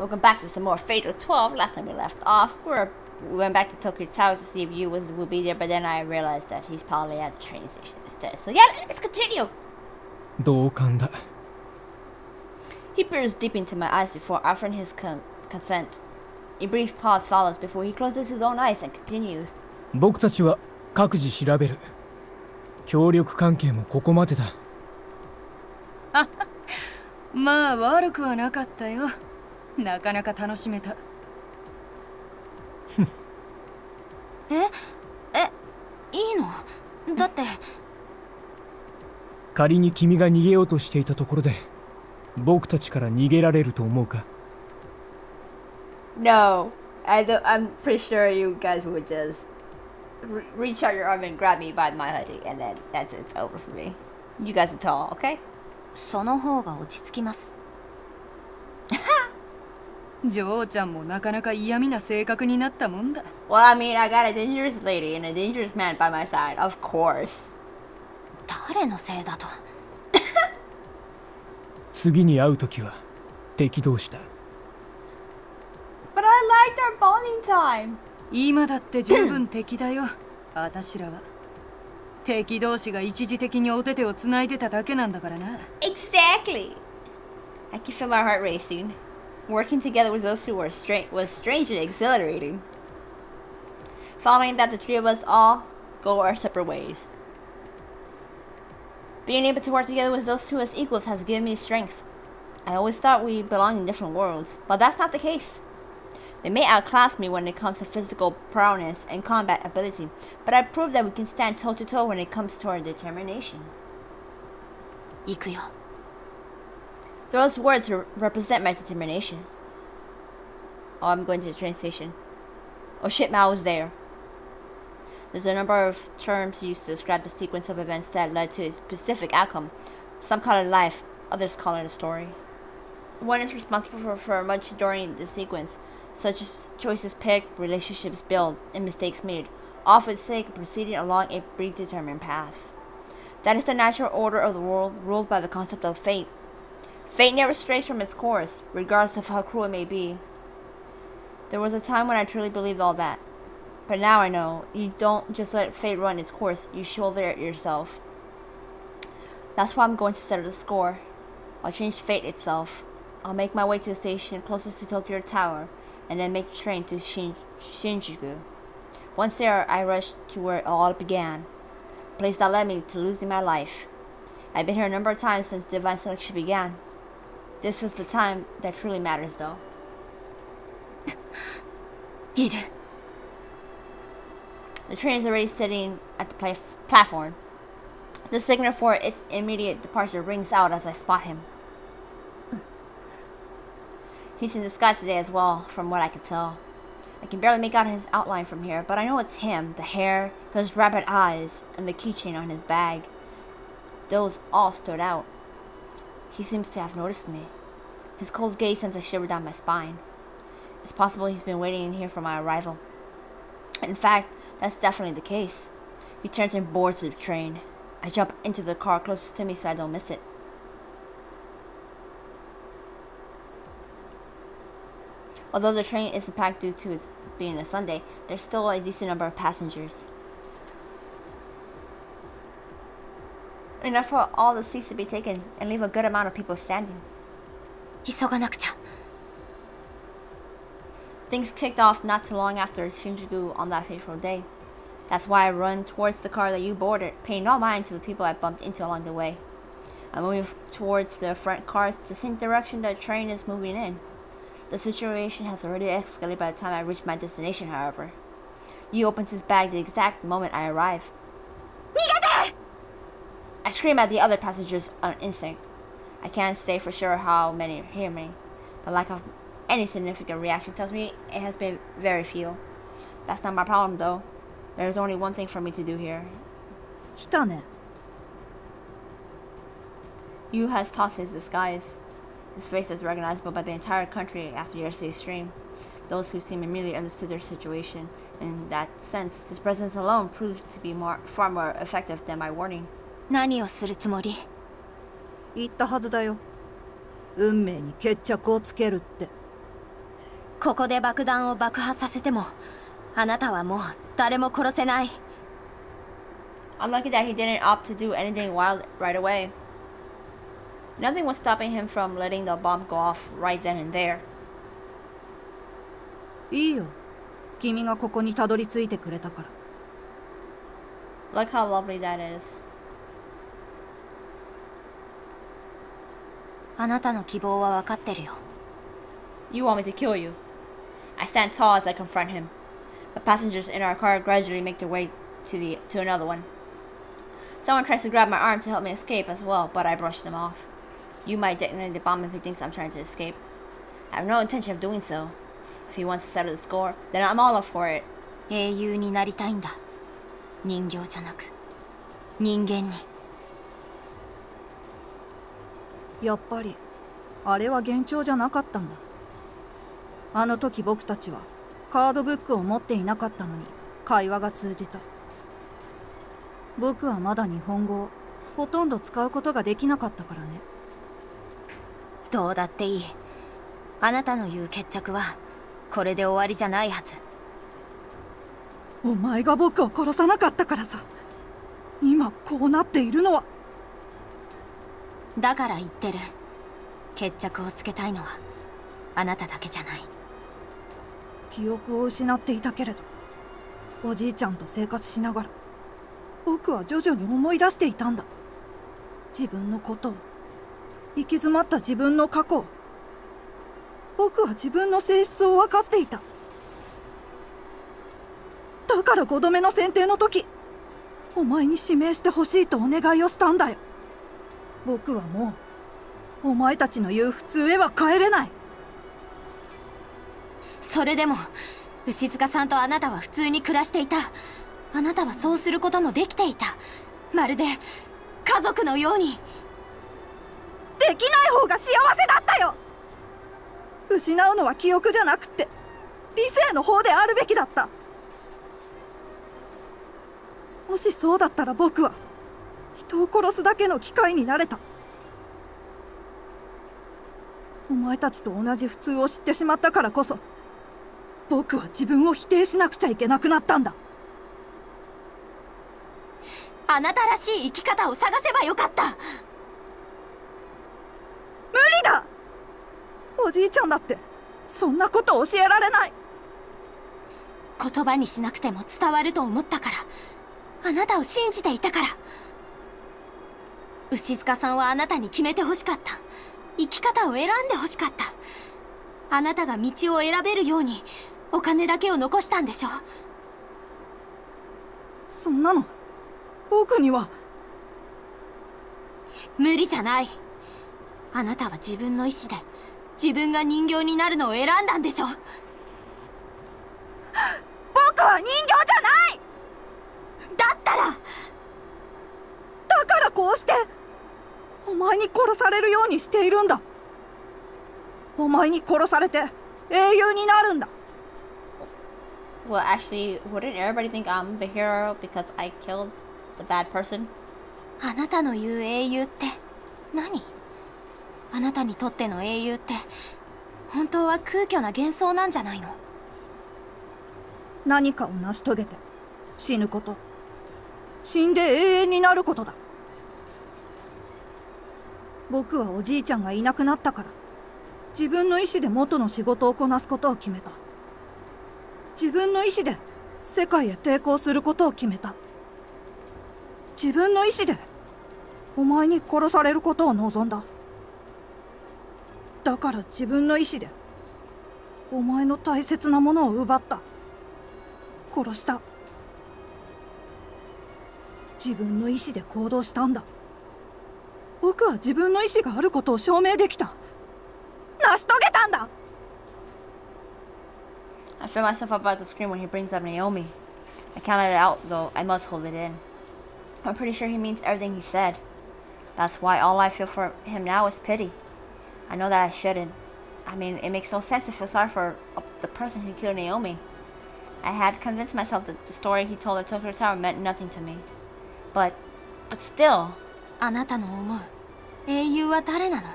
Welcome back to some more Fatal 12. Last time we left off, we went back to Tokyo Tower to see if you would be there, but then I realized that he's probably at the train station instead. So yeah, let's continue. He peers deep into my eyes before offering his consent. A brief pause follows before he closes his own eyes and continues. 僕たちは各自調べる。協力関係もここまでだ。まあ悪くはなかったよ。なかなか楽しめた。いいの？だって。仮に君が逃げようとしていたところで、僕たちから逃げられると思うか？ No, I'm pretty sure you guys would just reach out your arm and grab me by my hoodie, and then that's it. It's over for me. You guys are tall, okay? その方が落ち着きます。ジョーちゃんもなかなか嫌味な性格になったもんだ。Well, I mean, I got a dangerous lady and a dangerous man by my side, of course. 誰のせいだと。次に会うときは敵同士だ。But I liked our bonding time. 今だって十分敵だよ。私らは。敵同士が一時的にお手手をつないでただけなんだからな。Exactly. I can feel my heart racing. Working together with those two was strangely exhilarating. Following that, the three of us all go our separate ways. Being able to work together with those two as equals has given me strength. I always thought we belonged in different worlds, but that's not the case. They may outclass me when it comes to physical prowess and combat ability, but I proved that we can stand toe-to-toe when it comes to our determination. 行くよ。Those words represent my determination. Oh, I'm going to the train station. Oh shit, Mao was there. There's a number of terms used to describe the sequence of events that led to a specific outcome. Some call it life, others call it a story. One is responsible for much during the sequence, such as choices picked, relationships built, and mistakes made, all for the sake of proceeding along a predetermined path. That is the natural order of the world, ruled by the concept of fate. Fate never strays from its course, regardless of how cruel it may be. There was a time when I truly believed all that. But now I know, you don't just let fate run its course, you shoulder it yourself. That's why I'm going to settle the score. I'll change fate itself. I'll make my way to the station closest to Tokyo Tower, and then make the train to Shinjuku. Once there, I rush to where it all began, the place that led me to losing my life. I've been here a number of times since divine selection began. This is the time that truly matters, though. いる。 The train is already sitting at the platform. The signal for its immediate departure rings out as I spot him. He's in disguise today as well, from what I can tell. I can barely make out his outline from here, but I know it's him. The hair, those rabbit eyes, and the keychain on his bag. Those all stood out. He seems to have noticed me. His cold gaze sends a shiver down my spine. It's possible he's been waiting in here for my arrival. In fact, that's definitely the case. He turns and boards the train. I jump into the car closest to me so I don't miss it. Although the train isn't packed due to it being a Sunday, there's still a decent number of passengers. Enough for all the seats to be taken and leave a good amount of people standing. 急がなくちゃ。 Things kicked off not too long after Shinjuku on that fateful day. That's why I run towards the car that you boarded, paying no mind to the people I bumped into along the way. I'm moving towards the front cars, the same direction the train is moving in. The situation has already escalated by the time I reach my destination, however. Yu opens his bag the exact moment I arrive. Migate! I scream at the other passengers on instinct. I can't say for sure how many hear me. The lack of any significant reaction tells me it has been very few. That's not my problem, though. There's only one thing for me to do here. 来たね。 Yu has tossed his disguise. His face is recognizable by the entire country after yesterday's stream. Those who seem immediately understood their situation. In that sense, his presence alone proves to be far more effective than my warning. 何をするつもり？言ったはずだよ。運命に決着をつけるって。ここで爆弾を爆破させてもあなたはもう誰も殺せない。 I'm lucky that he didn't opt to do anything wild right away. Nothing was stopping him from letting the bomb go off right then and there. いいよ、君がここにたどり着いてくれたから。 Look how lovely that is. あなたの希望は分かってるよ。 You want me to kill you? I stand tall as I confront him. The passengers in our car gradually make their way to another one. Someone tries to grab my arm to help me escape as well, but I brush them off. You might detonate the bomb if he thinks I'm trying to escape. I have no intention of doing so. If he wants to settle the score, then I'm all up for it. 英雄になりたいんだ。人形じゃなく人間に。やっぱりあれは幻聴じゃなかったんだ。あの時僕たちはカードブックを持っていなかったのに会話が通じた。僕はまだ日本語をほとんど使うことができなかったからね。どうだっていい。あなたの言う決着はこれで終わりじゃないはず。お前が僕を殺さなかったからさ、今こうなっているのは。だから言ってる。決着をつけたいのはあなただけじゃない。記憶を失っていたけれど、おじいちゃんと生活しながら僕は徐々に思い出していたんだ。自分のことを、行き詰まった自分の過去を。僕は自分の性質を分かっていた。だから5度目の選定の時、お前に指名してほしいとお願いをしたんだよ。僕はもうお前たちの言う普通へは帰れない。それでも牛塚さんとあなたは普通に暮らしていた。あなたはそうすることもできていた。まるで家族のように。できない方が幸せだったよ。失うのは記憶じゃなくって理性の方であるべきだった。もしそうだったら僕は人を殺すだけの機械になれた。お前たちと同じ普通を知ってしまったからこそ、僕は自分を否定しなくちゃいけなくなったんだ。あなたらしい生き方を探せばよかった。無理だ。おじいちゃんだってそんなこと教えられない。言葉にしなくても伝わると思ったから。あなたを信じていたから。牛塚さんはあなたに決めてほしかった。生き方を選んでほしかった。あなたが道を選べるようにお金だけを残したんでしょ。そんなの僕には。無理じゃない。あなたは自分の意志で自分が人形になるのを選んだんでしょ。僕は人形じゃない。だったら。だからこうしてお前に殺されるようにしているんだ。お前に殺されて英雄になるんだ。 Well, actually, wouldn't everybody think I'm the hero because I killed the bad person? あなたの言う英雄って何？あなたにとっての英雄って本当は空虚な幻想なんじゃないの？何かを成し遂げて死ぬこと、死んで永遠になることだ。僕はおじいちゃんがいなくなったから自分の意志で元の仕事をこなすことを決めた。自分の意志で世界へ抵抗することを決めた。自分の意志でお前に殺されることを望んだ。だから自分の意志でお前の大切なものを奪った。殺した。自分の意志で行動したんだ。僕は自分の意志があることを証明できた。成し遂げたんだ。 I feel myself about to scream when he brings up Naomi. I can't let it out, though. I must hold it in. I'm pretty sure he means everything he said. That's why all I feel for him now is pity. I know that I shouldn't. I mean, it makes no sense to feel sorry for the person who killed Naomi. I had convinced myself that the story he told at Tokyo Tower meant nothing to me. But still. あなたの思う英雄は誰なの？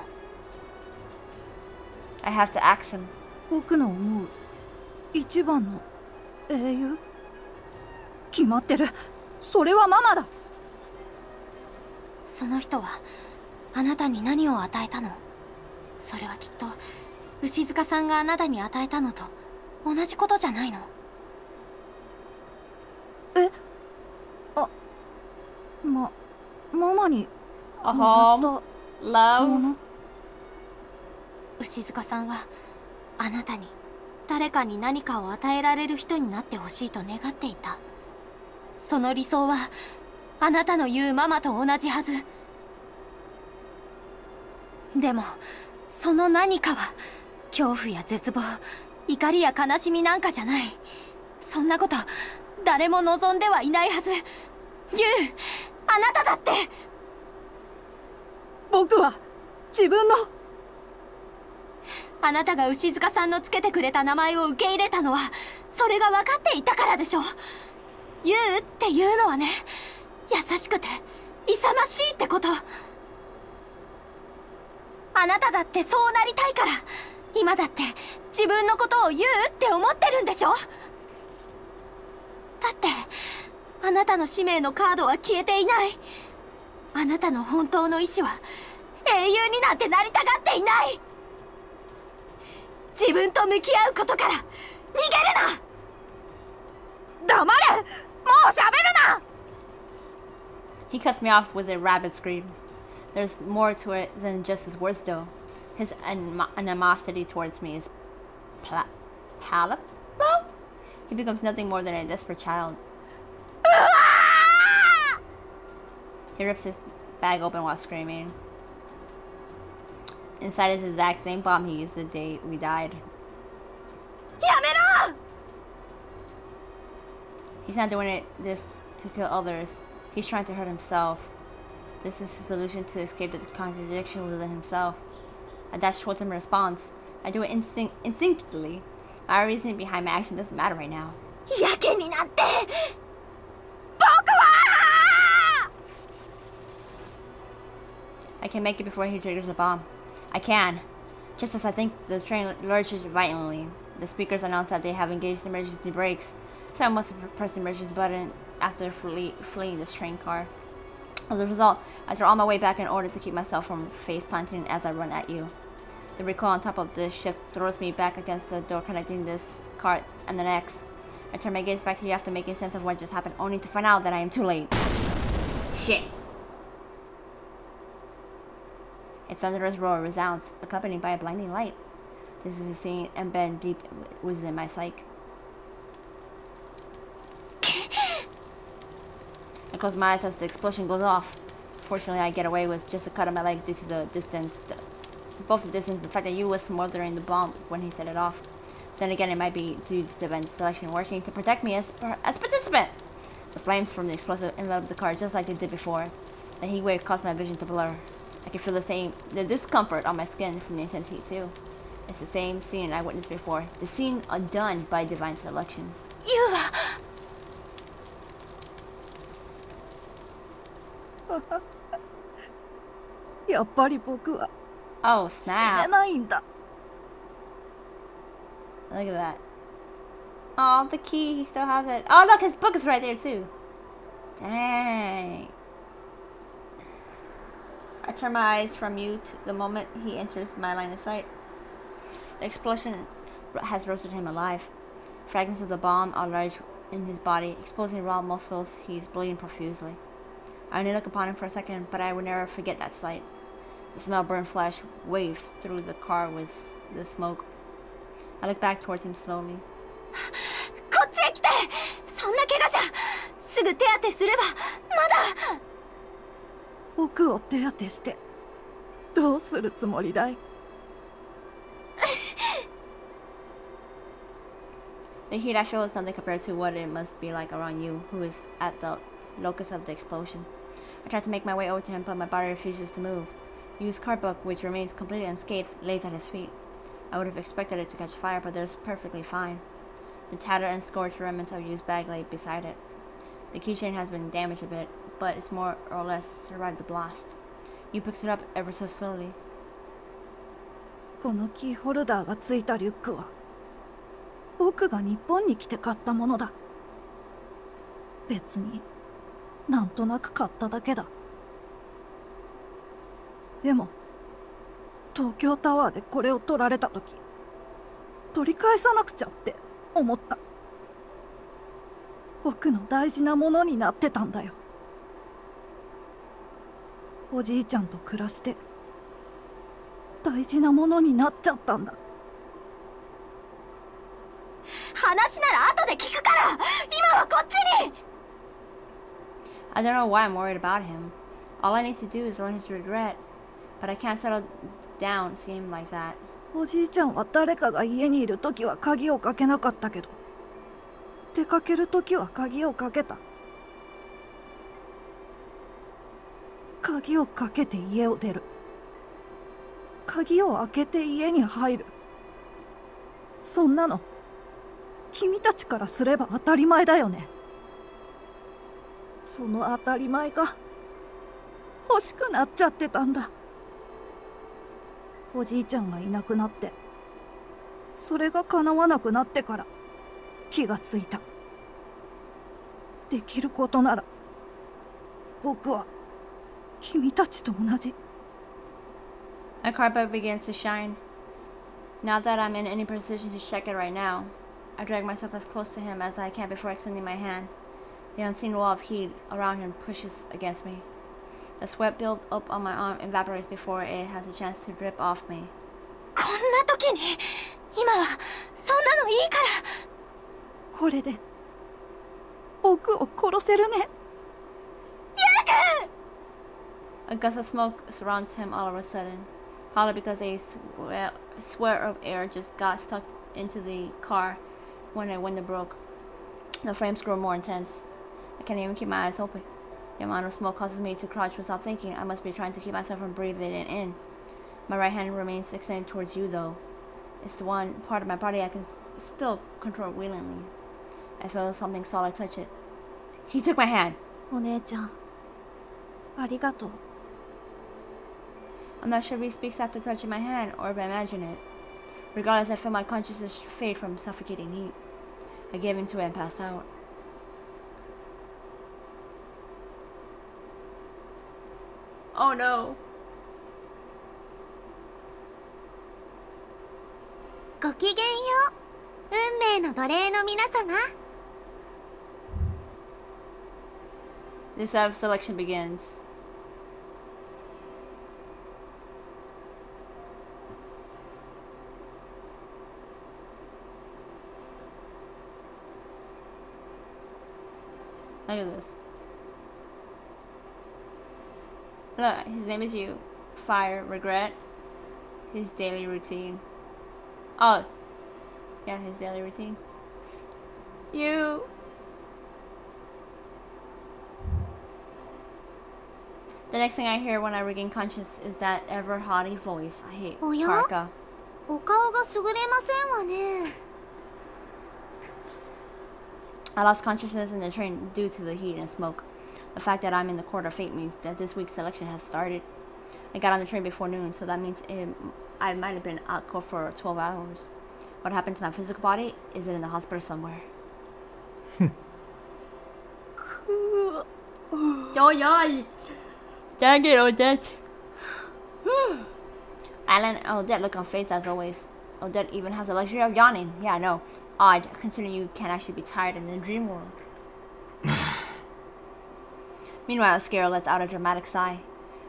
I have to ask him. 僕の思う一番の英雄？決まってる。それはママだ。その人はあなたに何を与えたの？それはきっと牛塚さんがあなたに与えたのと同じことじゃないの？え？あ、ママにA もらっ home, た love. もの。牛塚さんはあなたに誰かに何かを与えられる人になってほしいと願っていた。その理想はあなたの言うママと同じはず。でもその何かは恐怖や絶望、怒りや悲しみなんかじゃない。そんなこと誰も望んではいないはず。あなただって。僕は自分の。あなたが牛塚さんのつけてくれた名前を受け入れたのはそれが分かっていたからでしょ。ユウっていうのはね、優しくて勇ましいってこと。あなただってそうなりたいから、今だって自分のことをユウって思ってるんでしょ。だってあなたの使命のカードは消えていない。あなたの本当の意志は英雄になんてなりたがっていない。自分と向き合うことから逃げるな。黙れ。もう喋るな。 He cuts me off with a rabid scream. There's more to it than just his words, though. His animosity towards me is palpable. He becomes nothing more than a desperate child. He rips his bag open while screaming. Inside is the exact same bomb he used the day we died. やめろ! He's not doing this to kill others. He's trying to hurt himself. This is his solution to escape the contradiction within himself. I dash towards him in response. I do it instinctively. My reasoning behind my action doesn't matter right now. やけになって。I can make it before he triggers the bomb. I can. Just as I think, the train lurches violently. The speakers announce that they have engaged emergency brakes. Someone must have pressed the emergency button after fleeing this train car. As a result, I throw all my weight back in order to keep myself from face planting as I run at you. The recoil on top of this shift throws me back against the door connecting this cart and the next. I turn my gaze back to you after making sense of what just happened, only to find out that I am too late. Shit. A thunderous roar resounds, accompanied by a blinding light. This is a scene embedded deep within my psyche. I close my eyes as the explosion goes off. Fortunately, I get away with just a cut of my leg due to the distance. Both the distance and the fact that you was smothering the bomb when he set it off. Then again, it might be due to the event selection working to protect me as participant. The flames from the explosive enveloped the car just like they did before. The heat wave caused my vision to blur. I can feel the discomfort on my skin from the intense heat too. It's the same scene I witnessed before. The scene undone by divine selection. ユウはやっぱり僕は Oh 死ね snap! ないんだ。 Look at that. Oh, the key, he still has it. Oh look, his book is right there too. Dang. I turn my eyes from you to the moment he enters my line of sight. The explosion has roasted him alive. Fragments of the bomb are large in his body, exposing raw muscles. He is bleeding profusely. I only look upon him for a second, but I will never forget that sight. The smell of burnt flesh waves through the car with the smoke. I look back towards him slowly. こっちへ来て。そんな怪我じゃすぐ手当てすればまだ。僕を手当てしてどうするつもりだい？ The heat I feel is nothing compared to what it must be like around you, who is at the locus of the explosion. I try to make my way over to him, but my body refuses to move. Yu's card book, which remains completely unscathed, lays at his feet. I would have expected it to catch fire, but it's perfectly fine. The tattered and scorched remnants of Yu's bag lay beside it. The keychain has been damaged a bit, but it's more or less survived the blast. Yu picks it up ever so slowly. このキーホルダーがついたリュックは僕が日本に来て買ったものだ。別になんとなく買っただけだ。でも東京タワーでこれを取られた時、取り返さなくちゃって思った。僕の大事なものになってたんだよ。おじいちゃんと暮らして大事なものになっちゃったんだ。話なら後で聞くから、今はこっちに。 I don't know why I'm worried about him. All I need to do is learn his regret. But I can't settle down seeing him like that. おじいちゃんは誰かが家にいるときは鍵をかけなかったけど、出かけるときは鍵をかけた。鍵をかけて家を出る。鍵を開けて家に入る。そんなの君たちからすれば当たり前だよね。その当たり前が欲しくなっちゃってたんだ。おじいちゃんがいなくなって、それが叶わなくなってから気がついた。できることなら僕は君たちと同じ。 My carpet begins to shine. Not that I'm in any position to check it right now. I drag myself as close to him as I can before extending my hand. The unseen wall of heat around him pushes against me. The sweat built up on my arm evaporates before it has a chance to drip off me. こんな時に今はそんなのいいから。これで僕を殺せるね。A gust of smoke surrounds him all of a sudden, probably because a sweat of air just got stuck into the car when the window broke. The flames grow more intense. I can't even keep my eyes open. The amount of smoke causes me to crouch without thinking. I must be trying to keep myself from breathing it in. My right hand remains extended towards you, though. It's the one part of my body I can still control willingly. I feel something solid touch it. He took my hand. お姉ちゃん、ありがとう。I'm not sure if he speaks after touching my hand or if I imagine it. Regardless, I feel my consciousness fade from suffocating heat. I gave into it and passed out. Oh no. ごきげんよう、運命の奴隷の皆様。 The self-selection begins. Look at this. Look, his name is you. Fire, regret, his daily routine. Oh, yeah, his daily routine. You. The next thing I hear when I regain conscious is that ever haughty voice. I hate Parka. お顔が優れませんわね。 I lost consciousness in the train due to the heat and smoke. The fact that I'm in the court of fate means that this week's selection has started. I got on the train before noon, so that means I might have been out court for 12 hours. What happened to my physical body? Is it in the hospital somewhere? Oh, yeah. Dang it, Odette. Alan and Odette look on face as always. Odette even has the luxury of yawning. Yeah, I know. Odd, considering you can't actually be tired in the dream world. Meanwhile, Scaro lets out a dramatic sigh.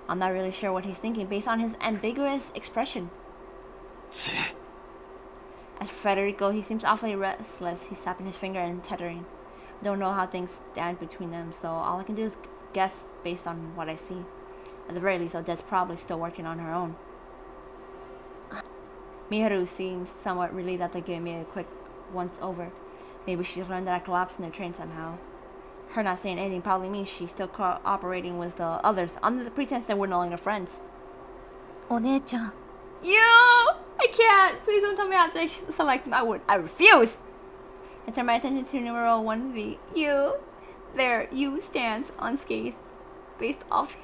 I'm not really sure what he's thinking based on his ambiguous expression. As for Federico, he seems awfully restless. He's tapping his finger and tethering. Don't know how things stand between them, so all I can do is guess based on what I see. At the very least, Odette's probably still working on her own. Miharu seems somewhat relieved after giving me a quick once-over. Maybe she's learned that I collapsed in the train somehow. Her not saying anything probably means she's still cooperating with the others under the pretense that we're no longer friends. お姉ちゃん。 You! I can't! Please don't tell me how to select him. I refuse! I turn my attention to numeral 1V. You! There, you stands unscathed. Based off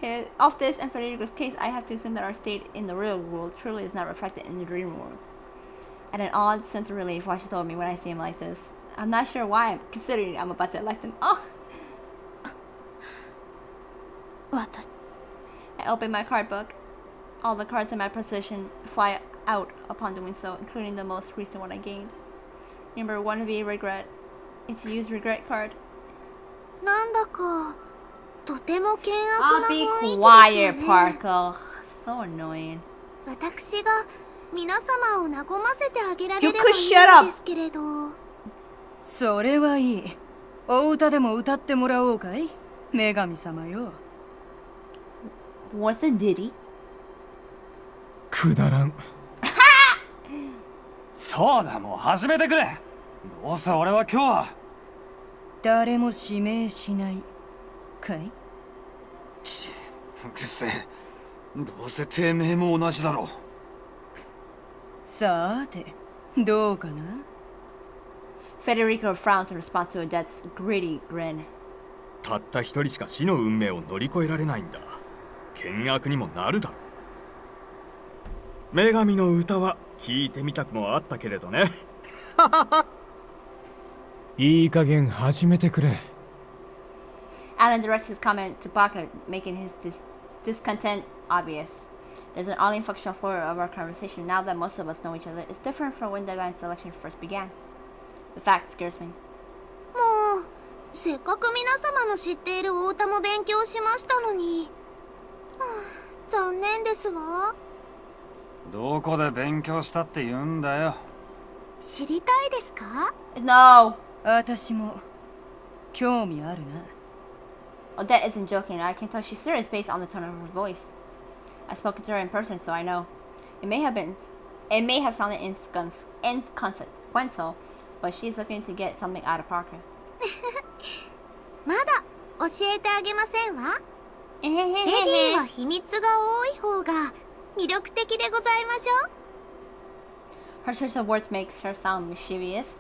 this and Federico's case, I have to assume that our state in the real world truly is not reflected in the dream world. and an odd sense of relief why she told me when I see him like this. I'm not sure why, considering I'm about to elect him. Oh! I open my card book. All the cards in my possession fly out upon doing so, including the most recent one I gained. Number 1V regret. It's a used regret card. I'll be quiet, Parker. So annoying. You could shut up! それはいい。お歌でも歌ってもらおうかい、女神様よ。What's a ditty? くだらん。そうだ、もう始めてくれ。どうせ俺は今日は誰も指名しないかい。うるせえ。どうせてめえも同じだろう。さて、どうかな。Federico frowns in response to Odette's gritty grin. たった一人しか死の運命を乗り越えられないんだ。険悪にもなるだろう。女神の歌は聞いてみたくもあったけれどね。いい加減始めてくれ。Alan directs his comment to Baka, making his discontent obvious. There's an oddly functional floor of our conversation now that most of us know each other. It's different from when the band selection first began. The fact scares me. もうせっかく皆様の知っているお歌も勉強しましたのに、残念ですわ。どこで勉強したって言うんだよ。知りたいですか？ No! 私も興味あるな。Odette isn't joking. I can tell she's serious based on the tone of her voice. I've spoken to her in person, so I know. It may have sounded inconsequential, but she's looking to get something out of Parker. まだ教えてあげませんわ。レディーは秘密が多い方が魅力的でございましょう。 Her choice of words makes her sound mischievous,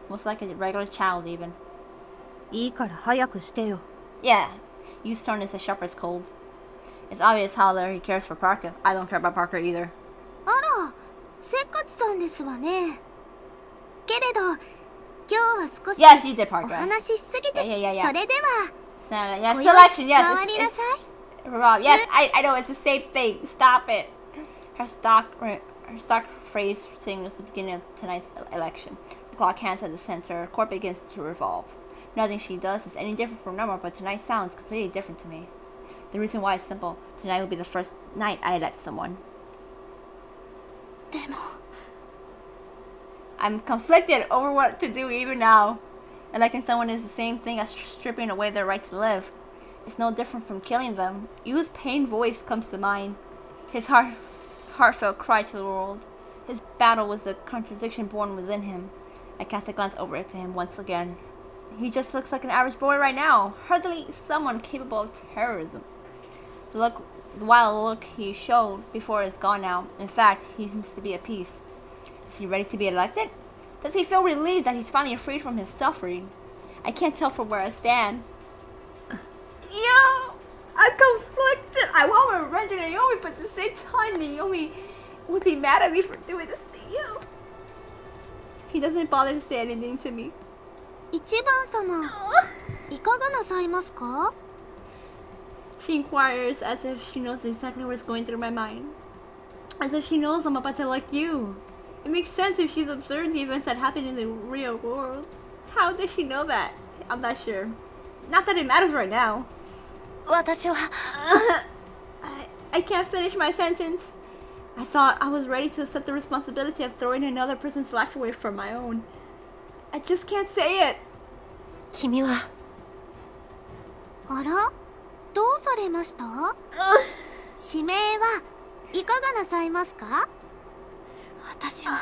most like a regular child even. いいから早くしてよ。Yeah, Yu's tone is as sharp as cold. It's obvious how little he cares for Parker. I don't care about Parker either. あら、せっかちさんですわね。けれど、今日は少し Yes, you did, お Parker. 話ししすぎて、 Yeah. それでは、 Yes, 今宵 selection, yes. 回りなさい。Rob, yes, I know, it's the same thing. Stop it. Her stock phrase signals the beginning of tonight's election. The clock hands at the center. Her court begins to revolve. Nothing she does is any different from normal, but tonight sounds completely different to me. The reason why is simple. Tonight will be the first night I elect someone. でも、 I'm conflicted over what to do even now. Electing someone is the same thing as stripping away their right to live. It's no different from killing them. Yu's pained voice comes to mind. His heartfelt cry to the world. His battle with the contradiction born within him. I cast a glance over to him once again. He just looks like an average boy right now. Hardly someone capable of terrorism. The wild look he showed before is gone now. In fact, he seems to be at peace. Is he ready to be elected? Does he feel relieved that he's finally freed from his suffering? I can't tell from where I stand. Yo! I'm conflicted! I want revenge on Naomi, but at the same time, Naomi would be mad at me for doing this to you. He doesn't bother to say anything to me. 一番様、いかがなさいますか？ She inquires as if she knows exactly what's going through my mind. As if she knows I'm about to elect you. It makes sense if she's observed the events that happen in the real world. How does she know that? I'm not sure. Not that it matters right now. 私は I can't finish my sentence. I thought I was ready to accept the responsibility of throwing another person's life away from my own. I just can't say it. 君はあら、どうされました？指名はいかがなさいますか？私は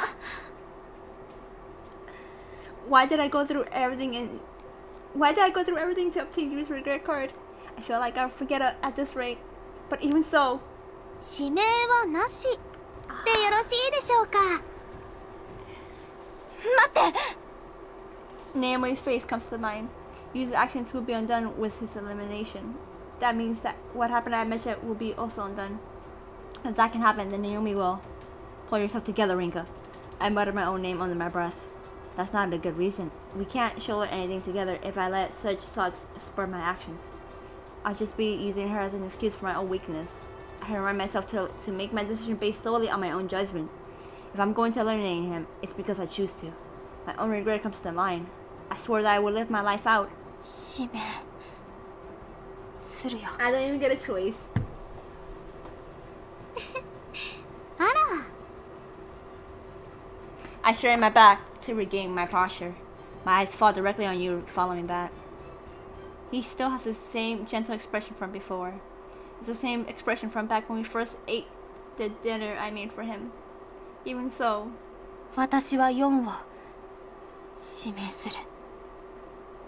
Why did I go through everything to obtain Yu's regret card? I feel like I'll forget it at this rate. But even so, 指名はなしでよろしいでしょうか？待って！ Naomi's face comes to mind. Yu's actions will be undone with his elimination. That means that what happened at Mecha will be also undone. If that can happen, then Naomi will. Pull yourself together, Rinka. I mutter my own name under my breath. That's not a good reason. We can't shoulder anything together if I let such thoughts spur my actions. I'll just be using her as an excuse for my own weakness. I remind myself to make my decision based solely on my own judgment. If I'm going to eliminate him, it's because I choose to. My own regret comes to mind. I swore that I would live my life out. 指名するよ。 I don't even get a choice. あら、 I straighten my back to regain my posture. My eyes fall directly on you, following back. He still has the same gentle expression from before. It's the same expression from back when we first ate the dinner I made for him. Even so, 私は4を指名する。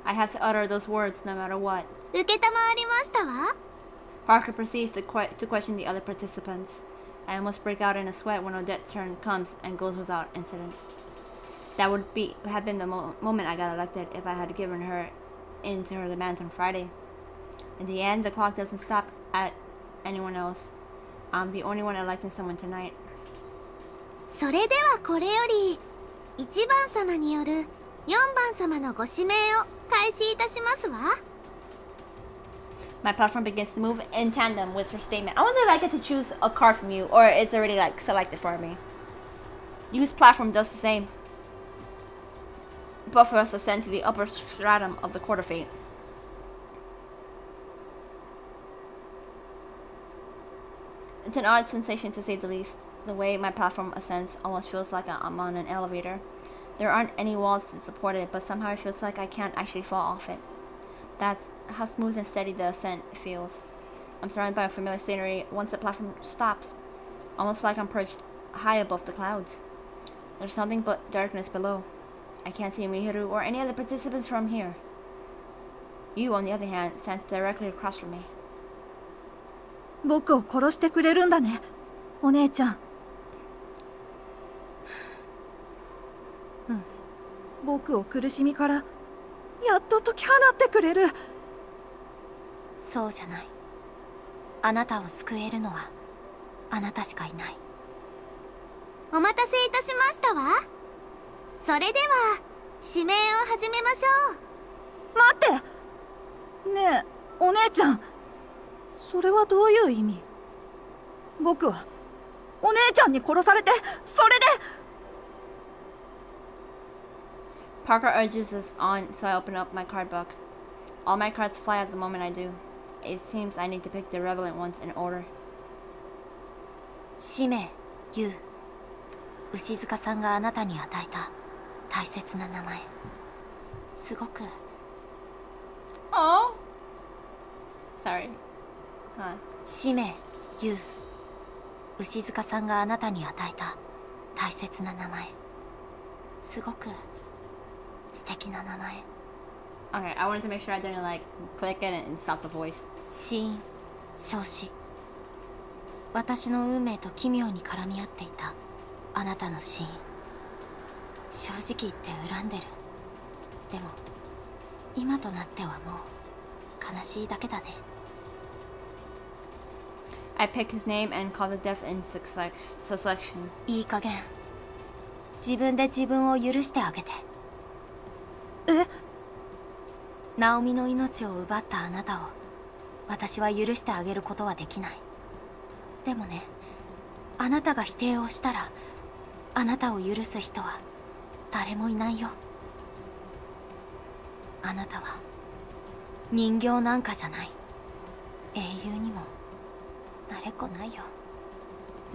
I have to utter those words no matter what. 承りましたわ。 Parker proceeds to question the other participants. I almost break out in a sweat when Odette's turn comes and goes without incident. That would have been the moment I got elected if I had given her in to her demands on Friday. In the end, the clock doesn't stop at anyone else. I'm the only one electing someone tonight. それではこれより1番様による4番様のご指名を開始いたしますわ。 My platform begins to move in tandem with her statement. I wonder if I get to choose a card from you, or it's already like selected for me. Use platform does the same. Both of us ascend to the upper stratum of the court of fate. It's an odd sensation to say the least. The way my platform ascends almost feels like I'm on an elevator. There aren't any walls to support it, but somehow it feels like I can't actually fall off it. That's how smooth and steady the ascent feels. I'm surrounded by familiar scenery once the platform stops, almost like I'm perched high above the clouds. There's nothing but darkness below. I can't see Mihiru or any other participants from here. You, on the other hand, stands directly across from me. 僕を殺してくれるんだね、お姉ちゃん。僕を苦しみからやっと解き放ってくれる。そうじゃない。あなたを救えるのはあなたしかいない。お待たせいたしましたわ。それでは指名を始めましょう。待って。ねえ、お姉ちゃん。それはどういう意味？僕はお姉ちゃんに殺されて、それで。Parker urges us on, so I open up my card book. All my cards fly out the moment I do. It seems I need to pick the relevant ones in order. 使命、優。牛塚さんがあなたに与えた大切な名前。すごく。Oh. Sorry. Huh. 使命、優。牛塚さんがあなたに与えた大切な名前。すごく素敵な名前。 Okay, I wanted to make sure I didn't like click it and stop the voice. 死因、焼死。私の運命と奇妙に絡み合っていたあなたの死因。正直言って恨んでる。でも今となってはもう悲しいだけだね。I pick his name and call the death in succession. いい加減自分で自分を許してあげて。え？ナオミの命を奪ったあなたを私は許してあげることはできない。でもね、あなたが否定をしたらあなたを許す人は誰もいないよ。あなたは人形なんかじゃない。英雄にもなれっこないよ。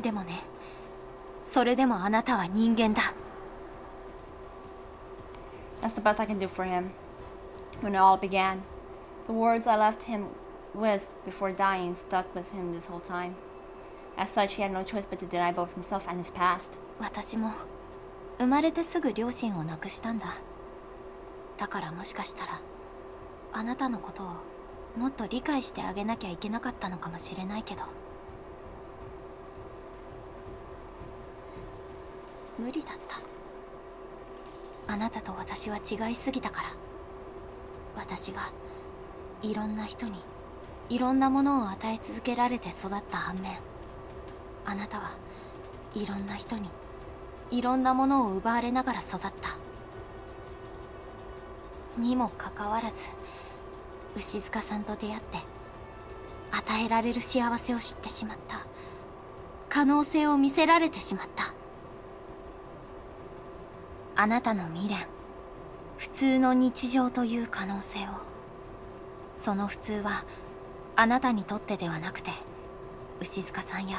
でもね、それでもあなたは人間だ。 That's the best I can do for him. When it all began, the words I left him with before dying stuck with him this whole time. As such, he had no choice but to deny both himself and his past. 私も生まれてすぐ両親を亡くしたんだ。だからもしかしたらあなたのことをもっと理解してあげなきゃいけなかったのかもしれないけど、無理だった。あなたと私は違いすぎたから。私がいろんな人にいろんなものを与え続けられて育った反面、あなたはいろんな人にいろんなものを奪われながら育った。にもかかわらず牛塚さんと出会って与えられる幸せを知ってしまった。可能性を見せられてしまった。あなたの未練、普通の日常という可能性を。その普通はあなたにとってではなくて牛塚さんや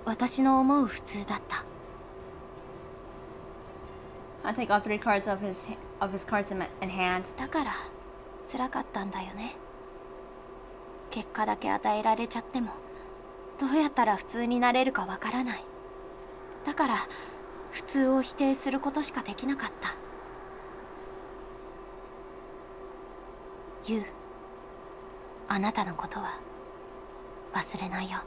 私の思う普通だった。 I'll take all 3 cards of his cards in hand. だから辛かったんだよね。結果だけ与えられちゃってもどうやったら普通になれるかわからない。だから普通を否定することしかできなかった。ユウ、あなたのことは忘れないよ。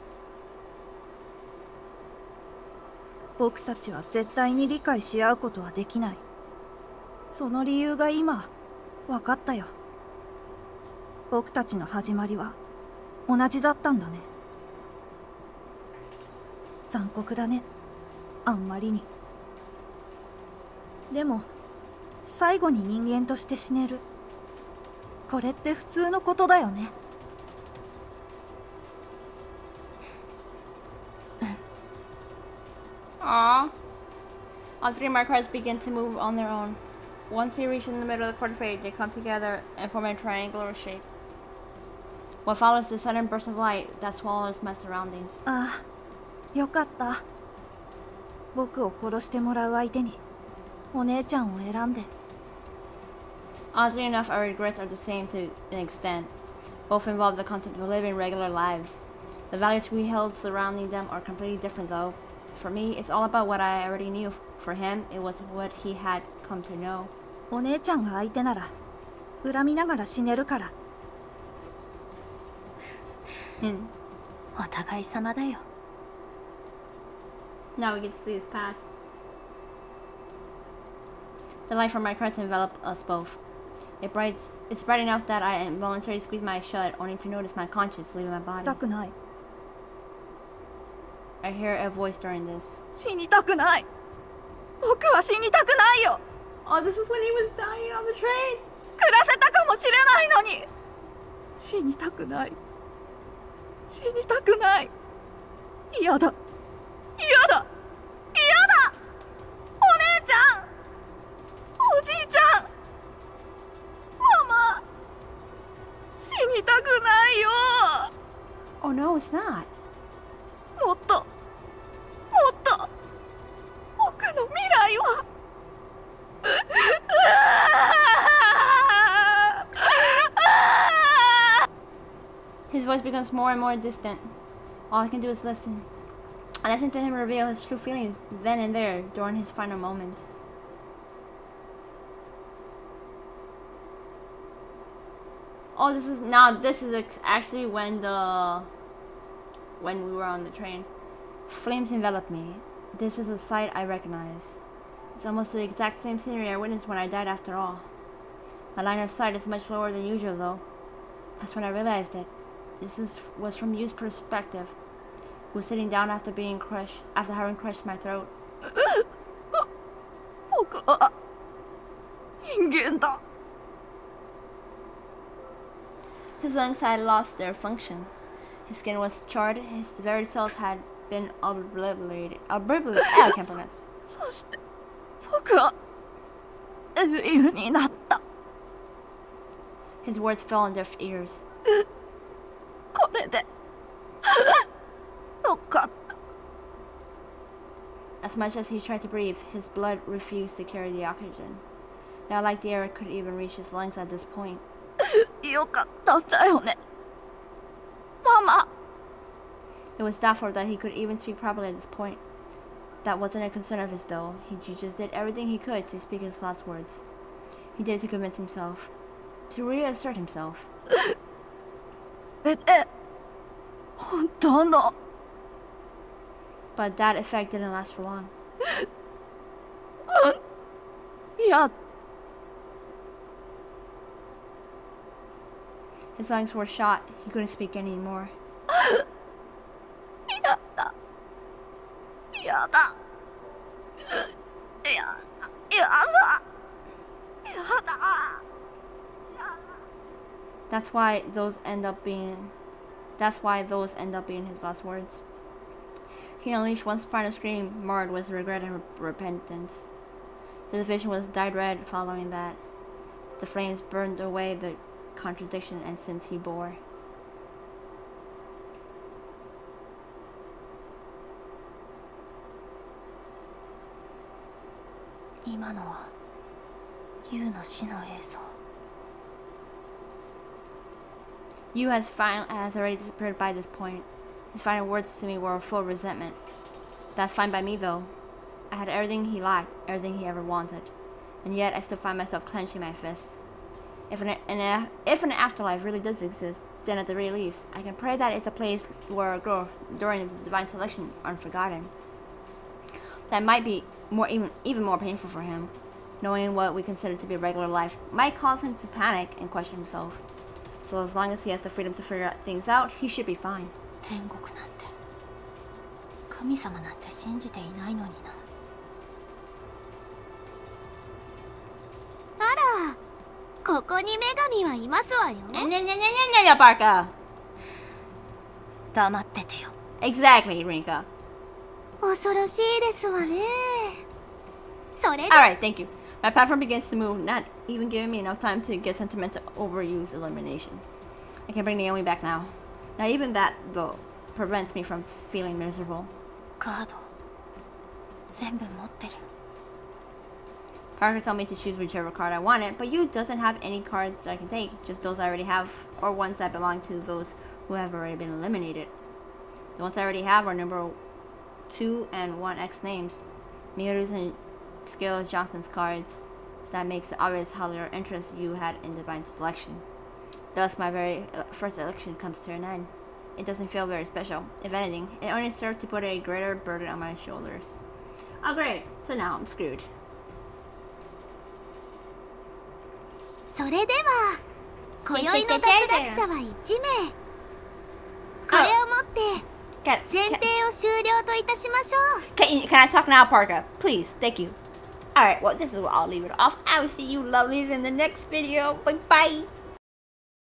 僕たちは絶対に理解し合うことはできない。その理由が今分かったよ。僕たちの始まりは同じだったんだね。残酷だね、あんまりに。でも最後に人間として死ねる、これって普通のことだよね。Aww. All 3 of my cards begin to move on their own. Once they reach in the middle of the quarter page, they come together and form a triangular shape. What follows is a sudden burst of light that swallows my surroundings. ああ、よかった。僕を殺してもらう相手にお姉ちゃんを選んで。Oddly enough, our regrets are the same to an extent. Both involve the concept of living regular lives. The values we held surrounding them are completely different though. For me, it's all about what I already knew. For him, it was what he had come to know. お姉ちゃんが相手なら恨みながら死ねるから。お互い様だよ。 Now we get to see his past. The light from my cards enveloped us both. It's bright enough that I involuntarily squeeze my eyes shut, only to notice my conscience leaving my body. たくない。I hear a voice during this. 死にたくない。僕は死にたくないよ。 Oh, this is when he was dying on the train. 暮らせたかもしれないのに。死にたくない。死にたくない。嫌だ。嫌だ。嫌だ。お姉ちゃん。おじいちゃん。ママ。死にたくないよ。 Oh no, it's not. もっと。もっと。僕の未来は。His voice becomes more and more distant. All I can do is listen. I listen to him reveal his true feelings then and there during his final moments. Oh, this is actually when we were on the train. Flames enveloped me. This is a sight I recognize. It's almost the exact same scenery I witnessed when I died after all. My line of sight is much lower than usual though. That's when I realized it. Was from Yu's perspective, who was sitting down after having crushed my throat. 僕は人間だ。 His lungs had lost their function. His skin was charred. His very cells had been obliterated. I can't pronounce. そして僕は英雄になった。 His words fell on deaf ears. これでよかった。 As much as he tried to breathe, his blood refused to carry the oxygen. Not like the air could even reach his lungs at this point. よかったんだよね、ママ。 It was doubtful that he could even speak properly at this point. That wasn't a concern of his though. He just did everything he could to speak his last words. He did it to convince himself. To reassert himself. これで本当の。 But that effect didn't last for long. いや。 His lungs were shot. He couldn't speak anymore. やだ。やだ。That's why those end up being his last words. He unleashed one final scream, marred with regret and repentance. His vision was dyed red following that. The flames burned away the contradiction and sins he bore. Yu has already disappeared by this point. His final words to me were full of resentment. That's fine by me, though. I had everything he lacked, everything he ever wanted, and yet I still find myself clenching my fist. If an afterlife really does exist, then at the very least, I can pray that it's a place where growth during divine selection are unforgotten. That might be even more painful for him. Knowing what we consider to be regular life might cause him to panic and question himself. So as long as he has the freedom to figure things out, he should be fine. 天国なんて神様なんて信じていないのにな。あら、ここに女神はいますわよ。Parker. 黙っててよ。 Exactly, Rinka. 恐ろしいですわね。それで。Alright, thank you. My platform begins to move, not even giving me enough time to get sentimental overuse elimination. I can bring Naomi back now. Now even that, though, prevents me from feeling miserable. カード全部持ってる。 Parker told me to choose whichever card I wanted, but Yu doesn't have any cards that I can take, just those I already have, or ones that belong to those who have already been eliminated. The ones I already have are number 2 and 1X names. Miyoru's and Scales Johnson's cards. That makes it obvious how little interest Yu had in divine selection. Thus, my very first election comes to an end. It doesn't feel very special. If anything, it only served to put a greater burden on my shoulders. Oh great, so now I'm screwed. それでは今宵の脱落者は1名。これをもって選定を終了といたしましょう。 Can I talk now, Parker? Please, thank you. Alright, well, this is where I'll leave it off. I will see you lovelies in the next video. Bye-bye.